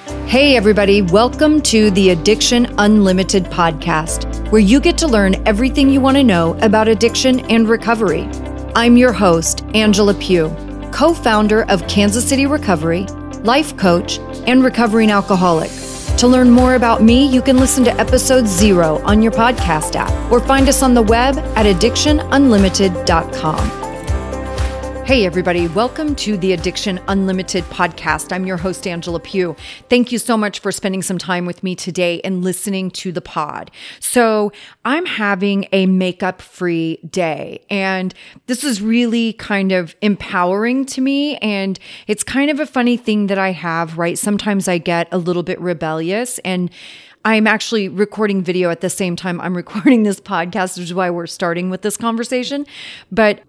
Hey everybody, welcome to the Addiction Unlimited podcast, where you get to learn everything you want to know about addiction and recovery. I'm your host, Angela Pugh, co-founder of Kansas City Recovery, life coach, and recovering alcoholic. To learn more about me, you can listen to episode 0 on your podcast app or find us on the web at addictionunlimited.com. Hey everybody, welcome to the Addiction Unlimited podcast. I'm your host, Angela Pugh. Thank you so much for spending some time with me today and listening to the pod. So I'm having a makeup-free day, and this is really kind of empowering to me, and it's kind of a funny thing that I have, right? Sometimes I get a little bit rebellious, and I'm actually recording video at the same time I'm recording this podcast, which is why we're starting with this conversation. But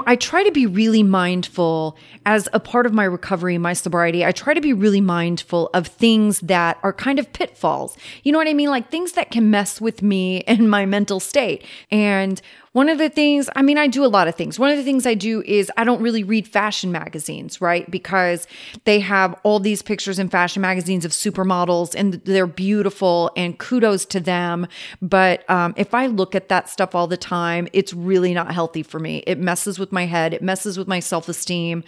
I try to be really mindful as a part of my recovery, my sobriety. I try to be really mindful of things that are kind of pitfalls. You know what I mean? Like things that can mess with me and my mental state. And one of the things, I do a lot of things. One of the things I do is I don't really read fashion magazines, right? Because they have all these pictures in fashion magazines of supermodels and they're beautiful and kudos to them. But if I look at that stuff all the time, it's really not healthy for me. It messes with my head. It messes with my self-esteem.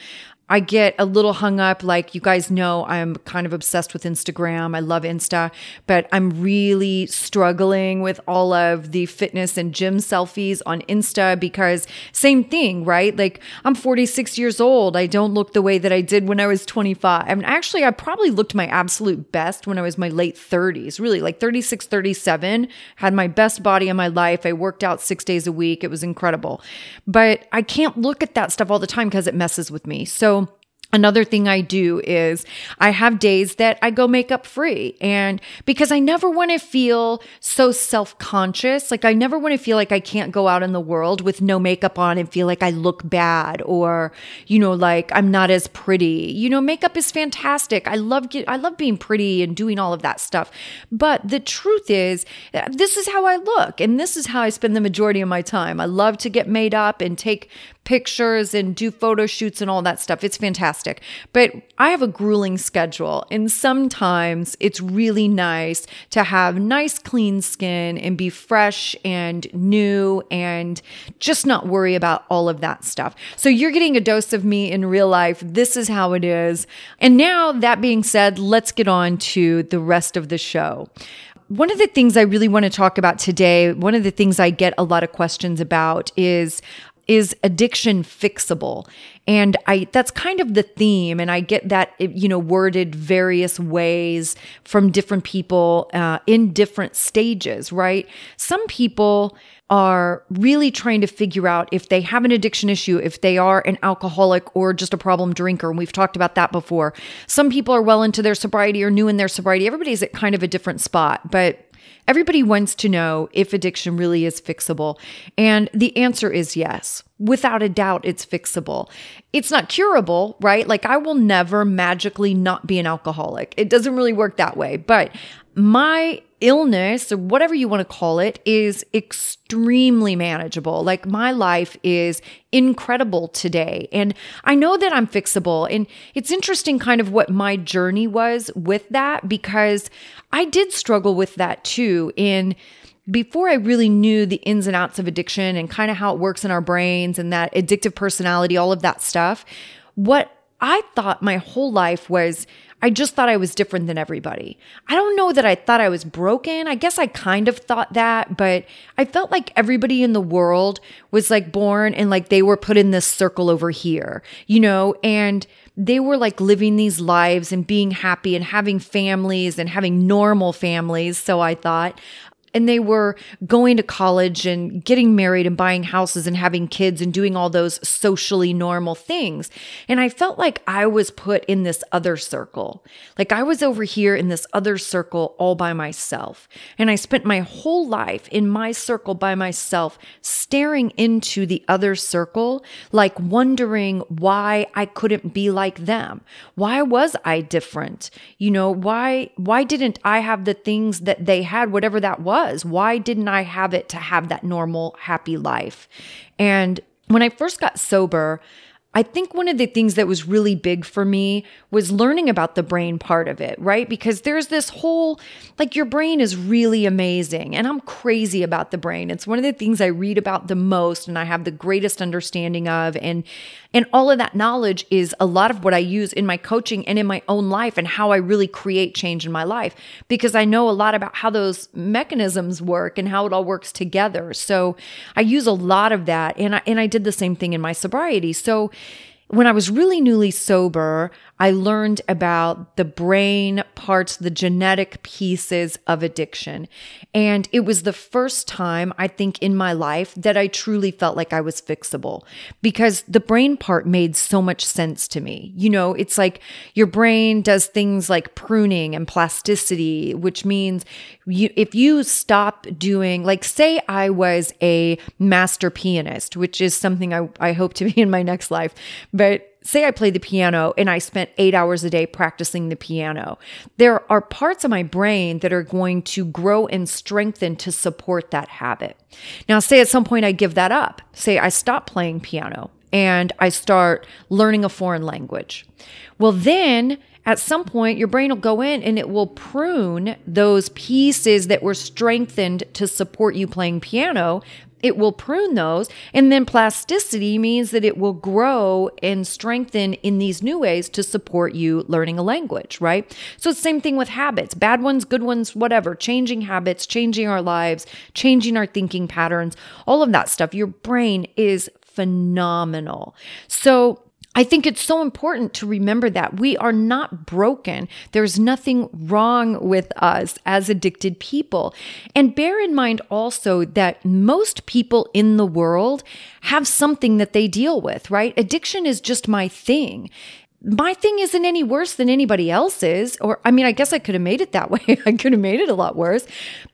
I get a little hung up. Like you guys know, I'm kind of obsessed with Instagram. I love Insta, but I'm really struggling with all of the fitness and gym selfies on Insta because same thing, right? Like I'm 46 years old. I don't look the way that I did when I was 25. I probably looked my absolute best when I was my late 30s, really like 36, 37, had my best body in my life. I worked out 6 days a week. It was incredible, but I can't look at that stuff all the time because it messes with me. So another thing I do is I have days that I go makeup free, and because I never want to feel so self-conscious, like I never want to feel like I can't go out in the world with no makeup on and feel like I look bad or, like I'm not as pretty. Makeup is fantastic. I love being pretty and doing all of that stuff. But the truth is, this is how I look, and this is how I spend the majority of my time. I love to get made up and take pictures and do photo shoots and all that stuff. It's fantastic. But I have a grueling schedule, and sometimes it's really nice to have nice, clean skin and be fresh and new and just not worry about all of that stuff. So you're getting a dose of me in real life. This is how it is. And now that being said, let's get on to the rest of the show. One of the things I really want to talk about today, one of the things I get a lot of questions about is addiction fixable? And that's kind of the theme. And I get that, worded various ways from different people in different stages, right? Some people are really trying to figure out if they have an addiction issue, if they are an alcoholic or just a problem drinker. And we've talked about that before. Some people are well into their sobriety or new in their sobriety. Everybody's at kind of a different spot, but everybody wants to know if addiction really is fixable. And the answer is yes. Without a doubt, it's fixable. It's not curable, right? Like I will never magically not be an alcoholic. It doesn't really work that way. But my illness, or whatever you want to call it, is extremely manageable. Like my life is incredible today. And I know that I'm fixable. And it's interesting kind of what my journey was with that, because I did struggle with that too. Before I really knew the ins and outs of addiction and kind of how it works in our brains and that addictive personality, all of that stuff, what I thought my whole life was, I just thought I was different than everybody. I don't know that I thought I was broken. I guess I kind of thought that, but I felt like everybody in the world was like born and like they were put in this circle over here, and they were like living these lives and being happy and having families and having normal families. So I thought, and they were going to college and getting married and buying houses and having kids and doing all those socially normal things. And I felt like I was put in this other circle. Like I was over here in this other circle all by myself. And I spent my whole life in my circle by myself, staring into the other circle, like wondering why I couldn't be like them. Why was I different? Why didn't I have the things that they had, whatever that was? Why didn't I have it to have that normal, happy life? And when I first got sober, I think one of the things that was really big for me was learning about the brain part of it, right? Because there's this whole, like, your brain is really amazing, and I'm crazy about the brain. It's one of the things I read about the most and I have the greatest understanding of. And all of that knowledge is a lot of what I use in my coaching and in my own life and how I really create change in my life, because I know a lot about how those mechanisms work and how it all works together. So I use a lot of that. And I did the same thing in my sobriety. So when I was really newly sober, I learned about the brain parts, the genetic pieces of addiction. And it was the first time, I think, in my life that I truly felt like I was fixable, because the brain part made so much sense to me. You know, it's like your brain does things like pruning and plasticity, which means if you stop doing, like, say I was a master pianist, which is something I hope to be in my next life, but say I play the piano and I spent 8 hours a day practicing the piano. There are parts of my brain that are going to grow and strengthen to support that habit. Now, say at some point I give that up. Say I stop playing piano and I start learning a foreign language. Well, then at some point, your brain will go in and it will prune those pieces that were strengthened to support you playing piano. It will prune those. And then plasticity means that it will grow and strengthen in these new ways to support you learning a language, right? So it's the same thing with habits, bad ones, good ones, whatever, changing habits, changing our lives, changing our thinking patterns, all of that stuff. Your brain is phenomenal. So I think it's so important to remember that we are not broken. There's nothing wrong with us as addicted people. And bear in mind also that most people in the world have something that they deal with, right? Addiction is just my thing. My thing isn't any worse than anybody else's. Or, I mean, I guess I could have made it that way. I could have made it a lot worse.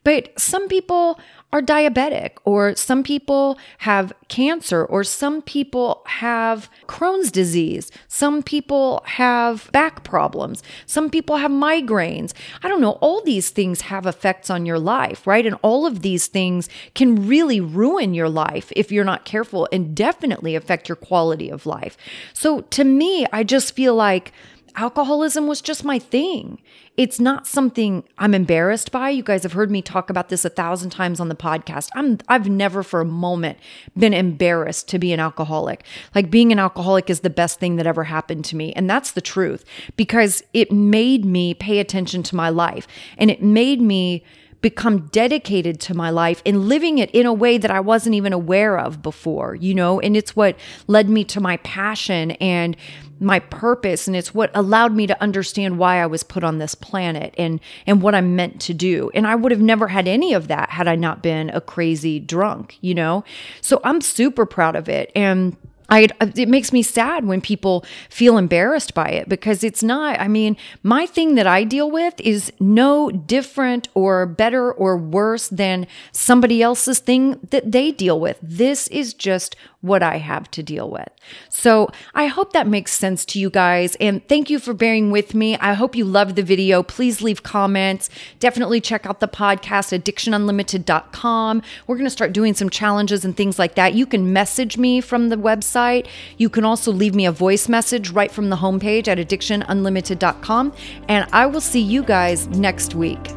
But some people are diabetic, or some people have cancer, or some people have Crohn's disease. Some people have back problems. Some people have migraines. I don't know. All these things have effects on your life, right? And all of these things can really ruin your life if you're not careful, and definitely affect your quality of life. So to me, I just feel like alcoholism was just my thing. It's not something I'm embarrassed by. You guys have heard me talk about this 1,000 times on the podcast. I've never for a moment been embarrassed to be an alcoholic. Like, being an alcoholic is the best thing that ever happened to me. And that's the truth, because it made me pay attention to my life, and it made me become dedicated to my life and living it in a way that I wasn't even aware of before, you know, and it's what led me to my passion and my purpose. And it's what allowed me to understand why I was put on this planet and what I'm meant to do. And I would have never had any of that had I not been a crazy drunk, you know? So I'm super proud of it. And it makes me sad when people feel embarrassed by it, because it's not, I mean, my thing that I deal with is no different or better or worse than somebody else's thing that they deal with. This is just what I have to deal with. So I hope that makes sense to you guys. And thank you for bearing with me. I hope you loved the video. Please leave comments. Definitely check out the podcast, addictionunlimited.com. We're going to start doing some challenges and things like that. You can message me from the website. You can also leave me a voice message right from the homepage at addictionunlimited.com. And I will see you guys next week.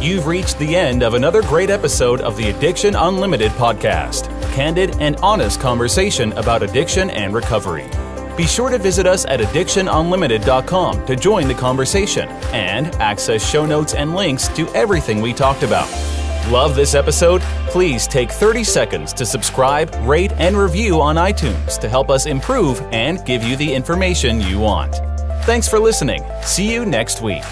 You've reached the end of another great episode of the Addiction Unlimited podcast. Candid and honest conversation about addiction and recovery. Be sure to visit us at addictionunlimited.com to join the conversation and access show notes and links to everything we talked about. Love this episode? Please take 30 seconds to subscribe, rate, and review on iTunes to help us improve and give you the information you want. Thanks for listening. See you next week.